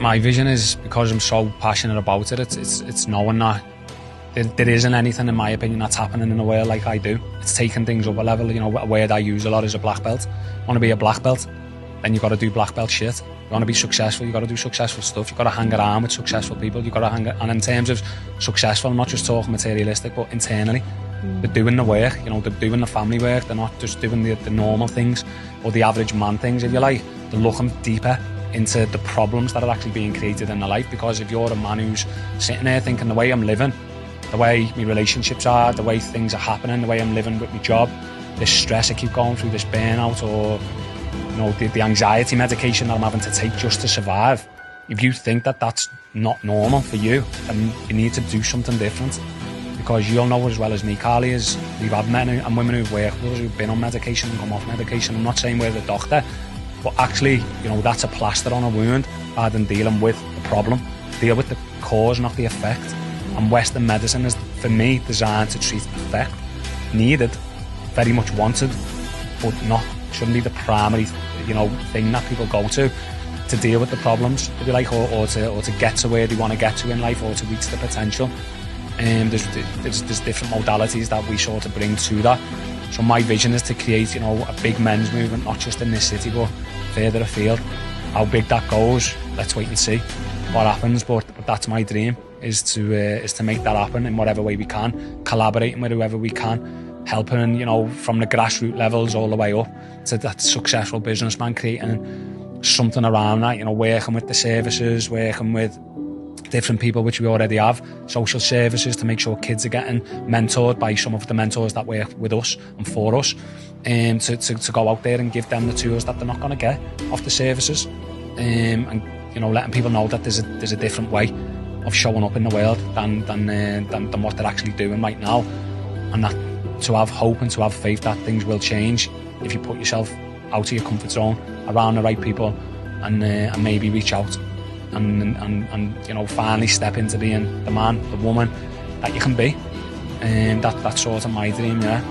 My vision is, because I'm so passionate about it, it's knowing that there isn't anything, in my opinion, that's happening in the world like I do. It's taking things up a level. You know, a word I use a lot is a black belt. You want to be a black belt, then you've got to do black belt shit. You want to be successful, you've got to do successful stuff. You've got to hang around with successful people. You've got to and in terms of successful, I'm not just talking materialistic, but internally. They're doing the work, you know, they're doing the family work. They're not just doing the normal things or the average man things, if you like. They're looking deeper into the problems that are actually being created in their life. Because if you're a man who's sitting there thinking the way I'm living, the way my relationships are, the way things are happening, the way I'm living with my job, this stress I keep going through, this burnout, or you know, the anxiety medication that I'm having to take just to survive. If you think that that's not normal for you, then you need to do something different. Because you'll know as well as me, Carly, is we've had men and women who've worked with us who've been on medication and come off medication. I'm not saying we're the doctor, but actually, you know, that's a plaster on a wound rather than dealing with the problem. Deal with the cause, not the effect. And Western medicine is, for me, designed to treat effect. Needed, very much wanted, but not, shouldn't be the primary, you know, thing that people go to deal with the problems, if you like, or to get to where they want to get to in life, or to reach the potential. There's different modalities that we sort of bring to that. So my vision is to create, you know, a big men's movement, not just in this city, but further afield. How big that goes, let's wait and see what happens. But that's my dream, is to make that happen in whatever way we can, collaborating with whoever we can, helping, you know, from the grassroots levels all the way up to that successful businessman, creating something around that, you know, working with the services, working with different people, which we already have, social services, to make sure kids are getting mentored by some of the mentors that work with us and for us, to go out there and give them the tools that they're not going to get off the services, and you know, letting people know that there's a different way of showing up in the world than what they're actually doing right now, and that to have hope and to have faith that things will change if you put yourself out of your comfort zone, around the right people, and maybe reach out and you know, finally step into being the man, the woman that you can be. That's sort of my dream, yeah.